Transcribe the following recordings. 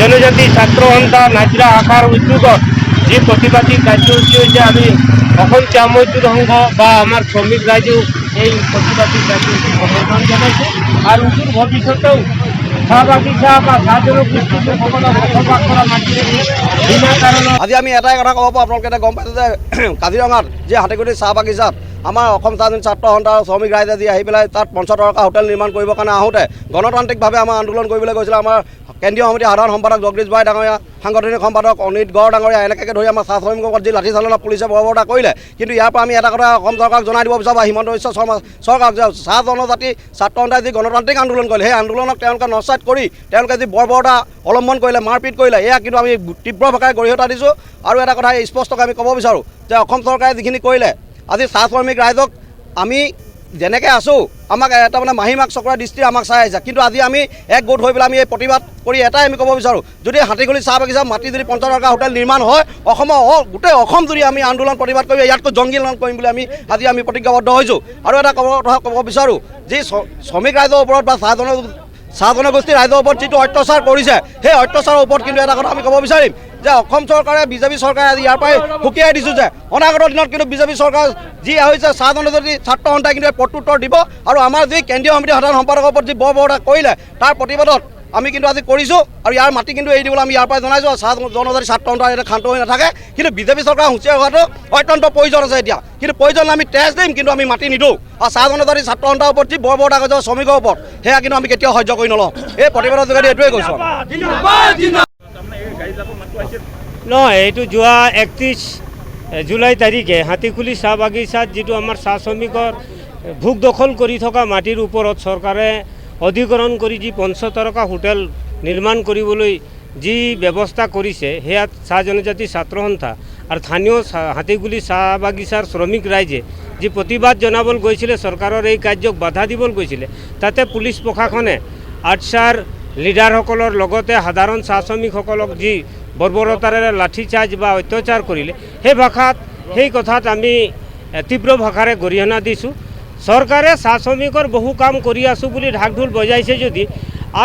জনজাতি ছাত্ৰ সন্থা নাজিৰা শাখাৰ উদ্যোগত যি প্ৰতিবাদী কাৰ্যসূচী হৈছে আমি অসম চাহ মজদুৰ সংঘ বা আমাৰ শ্ৰমিক ৰাইজেও এই প্ৰতিবাদী কাৰ্যসূচী সমৰ্থন জনাইছে আৰু উত্তৰ ভৱিষ্যতেও চাহ বাগিচা বা চাহ জনগোষ্ঠীসকলক বসবাস কৰা মাটিৰে বিনা কাৰণত আজি আমি এটাই কথা ক'ব পাৰোঁ, আপোনালোকে এতিয়া গম পাইছে যে কাজিৰঙাত যি হাতীগুটি চাহ বাগিচাত আমাৰ অসম চাহজনী ছাত্ৰ সন্থা আৰু শ্ৰমিক ৰাইজে যি আহি পেলাই তাত 50 টকা হোটেল নিৰ্মাণ কৰিবৰ কাৰণে আহোঁতে গণতান্ত্ৰিকভাৱে আমাৰ আন্দোলন কৰিবলৈ গৈছিলে আমাৰ কেন্দ্ৰীয় সমিতিৰ সাধাৰণ সম্পাদক জগদীশ বৰাই ডাঙৰীয়া, সাংগঠনিক সম্পাদক অনিত গড় ডাঙৰীয়া, এনেকৈ ধৰি আমাৰ চাহ শ্ৰমিকৰ যি লাঠিচালনা পুলিচে বৰ্বৰতা কৰিলে। কিন্তু ইয়াৰ পৰা আমি এটা কথা অসম চৰকাৰক জনাই দিব বিচাৰোঁ বা হিমন্ত বিশ্ব শৰ্মা চৰকাৰক যে চাহ জনজাতি ছাত্ৰ সন্থাই যি গণতান্ত্ৰিক আন্দোলন কৰিলে সেই আন্দোলনক তেওঁলোকে নস্যাৎ কৰি তেওঁলোকে যি বৰ্বৰতা অৱলম্বন কৰিলে, মাৰপিট কৰিলে, এয়া কিন্তু আমি তীব্ৰ ভাষাৰে গৰিহণা দিছোঁ। আৰু এটা কথা স্পষ্টকৈ আমি ক'ব বিচাৰোঁ যে অসম চৰকাৰে যিখিনি কৰিলে আজি চাহ শ্ৰমিক ৰাইজক আমি যেনেকৈ আছোঁ আমাক এটা মানে মাহীমাক চকৰা দৃষ্টিৰে আমাক চাই আহিছে, কিন্তু আজি আমি এক গোট হৈ পেলাই আমি এই প্ৰতিবাদ কৰি এটাই আমি ক'ব বিচাৰোঁ, যদি হাতীগুলি চাহ বাগিচা মাটি যদি 50 টকা হোটেল নিৰ্মাণ হয় অসমৰ গোটেই অসম যদি আমি আন্দোলন প্ৰতিবাদ কৰি ইয়াতকৈ জংগী আন্দোলন কৰিম বুলি আজি আমি প্ৰতিজ্ঞাবদ্ধ হৈছোঁ। আৰু এটা কথা ক'ব বিচাৰোঁ, যি শ্ৰমিক ৰাইজৰ ওপৰত বা চাহ জনগোষ্ঠীৰ ৰাইজৰ ওপৰত যিটো অত্যাচাৰ কৰিছে সেই অত্যাচাৰৰ ওপৰত কিন্তু এটা কথা আমি ক'ব বিচাৰিম যে অসম চৰকাৰে বিজেপি চৰকাৰে আজি ইয়াৰ পৰাই সকীয়াই দিছোঁ যে অনাগত দিনত কিন্তু বিজেপি চৰকাৰ যি হৈছে চাহ জনজাতি ছাত্ৰ সন্থাই কিন্তু প্ৰত্যুত্তৰ দিব। আৰু আমাৰ যি কেন্দ্ৰীয় সমিতিৰ সাধাৰণ সম্পাদকৰ ওপৰত যি বৰ্বৰতা কৰিলে তাৰ প্ৰতিবাদত আমি কিন্তু আজি কৰিছোঁ আৰু ইয়াৰ মাটি কিন্তু এৰি দিবলৈ আমি ইয়াৰ পৰাই জনাইছোঁ। চাহ জনজাতি ছাত্ৰ সন্থা এতিয়া ক্ষান্ত হৈ নাথাকে, কিন্তু বিজেপি চৰকাৰ হুঁচিয়াৰ হোৱাটো অত্যন্ত প্ৰয়োজন আছে এতিয়া। কিন্তু প্ৰয়োজন আমি তেজ দিম, কিন্তু আমি মাটি নিদিওঁ। আৰু চাহ জনজাতি ছাত্ৰ সন্থাৰ ওপৰত যি বৰ্বৰতা কৰিছে শ্ৰমিকৰ ওপৰত সেয়া কিন্তু আমি কেতিয়াও সহ্য কৰি নলওঁ। এই প্ৰতিবাদৰ যোগেদি এইটোৱে কৈছোঁ। নহয়, এইটো যোৱা 31 জুলাই তাৰিখে হাতীখুলি চাহ বাগিচাত যিটো আমাৰ চাহ শ্ৰমিকৰ ভোগ দখল কৰি থকা মাটিৰ ওপৰত চৰকাৰে অধিগ্ৰহণ কৰি যি 50 টকা হোটেল নিৰ্মাণ কৰিবলৈ যি ব্যৱস্থা কৰিছে সেয়া চাহ জনজাতি ছাত্ৰ সন্থা আৰু স্থানীয় হাতীগুলি চাহ বাগিচাৰ শ্ৰমিক ৰাইজে যি প্ৰতিবাদ জনাবলৈ গৈছিলে, চৰকাৰৰ এই কাৰ্যক বাধা দিবলৈ গৈছিলে, তাতে পুলিচ প্ৰশাসনে আৰ্চাৰ লিডাৰসকলৰ লগতে সাধাৰণ চাহ শ্ৰমিকসকলক যি বৰ্বৰতাৰে লাঠিচাৰ্জ বা অত্যাচাৰ কৰিলে সেই কথাত আমি তীব্ৰ ভাষাৰে গৰিহণা দিছোঁ। চৰকাৰে চাহ শ্ৰমিকৰ বহু কাম কৰি আছোঁ বুলি ঢাক ঢোল বজাইছে যদি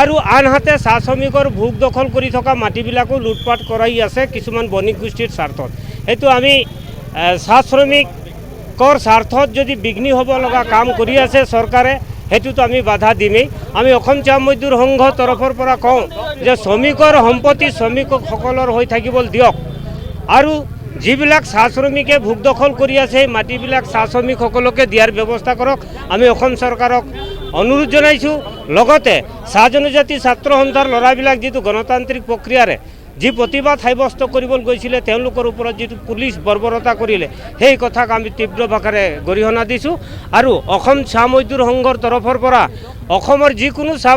আৰু আনহাতে চাহ শ্ৰমিকৰ ভোগ দখল কৰি থকা মাটিবিলাকো লুটপাট কৰাই আছে কিছুমান বণিক গোষ্ঠীৰ স্বাৰ্থত। সেইটো আমি চাহ শ্ৰমিকৰ স্বাৰ্থত যদি বিঘ্নি হ'ব লগা কাম কৰি আছে চৰকাৰে, সেইটোতো আমি বাধা দিমেই। আমি অসম চাহ মজদুৰ সংঘৰ তৰফৰ পৰা কওঁ যে শ্ৰমিকৰ সম্পত্তি শ্ৰমিকসকলৰ হৈ থাকিবলৈ দিয়ক আৰু যিবিলাক চাহ শ্ৰমিকে ভোগ দখল কৰি আছে সেই মাটিবিলাক চাহ শ্ৰমিকসকলকে দিয়াৰ ব্যৱস্থা কৰক। আমি অসম চৰকাৰক অনুৰোধ জনাইছোঁ। লগতে চাহ জনজাতি ছাত্ৰ সন্থাৰ ল'ৰাবিলাক যিটো গণতান্ত্ৰিক প্ৰক্ৰিয়াৰে যি প্ৰতিবাদ সাব্যস্ত কৰিবলৈ গৈছিলে তেওঁলোকৰ ওপৰত যিটো পুলিচ বৰ্বৰতা কৰিলে সেই কথাক আমি তীব্ৰ ভাষাৰে গৰিহণা দিছোঁ। আৰু অসম চাহ মজদুৰ সংঘৰ তৰফৰ পৰা অসমৰ যিকোনো চাহ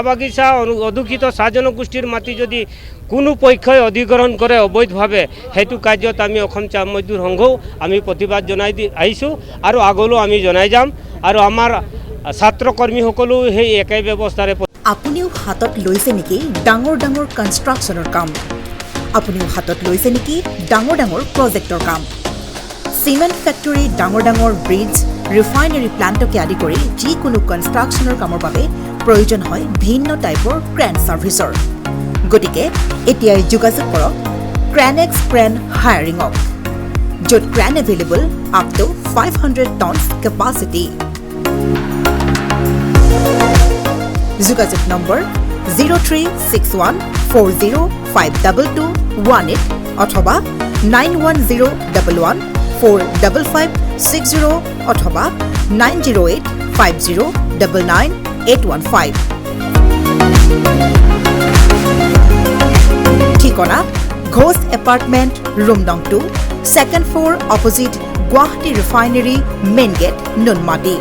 বাগিচা অদূষিত চাহ জনগোষ্ঠীৰ মাটি যদি কোনো পক্ষই অধিগ্ৰহণ কৰে অবৈধভাৱে, সেইটো কাৰ্যত আমি অসম চাহ মজদুৰ সংঘও আমি প্ৰতিবাদ জনাই আহিছোঁ আৰু আগলৈও আমি জনাই যাম। আৰু আমাৰ ছাত্ৰ কৰ্মীসকলেও সেই একে ব্যৱস্থাৰে আপুনিও হাতত লৈছে নেকি ডাঙৰ ডাঙৰ কনষ্ট্ৰাকশ্যনৰ কাম? আপুনিও হাতত লৈছে নেকি ডাঙৰ ডাঙৰ প্ৰজেক্টৰ কাম? চিমেণ্ট ফেক্টৰী, ডাঙৰ ডাঙৰ ব্ৰিজ, ৰিফাইনেৰী প্লাণ্টকে আদি কৰি যিকোনো কনষ্ট্ৰাকশ্যনৰ কামৰ বাবে প্ৰয়োজন হয় ভিন্ন টাইপৰ ক্ৰেন ছাৰ্ভিচৰ। গতিকে এতিয়াই যোগাযোগ কৰক ক্ৰেনেক্স ক্ৰেন হায়াৰিঙক, য'ত crane available up to 500 tons capacity. যোগাযোগ নম্বৰ 0361405218 অথবা 9101145560 অথবা 9085099815। ঠিকনা ঘোষ এপাৰ্টমেণ্ট, ৰুম নং 2, 2nd floor, opposite Guwahati refinery, main gate, Noonmati.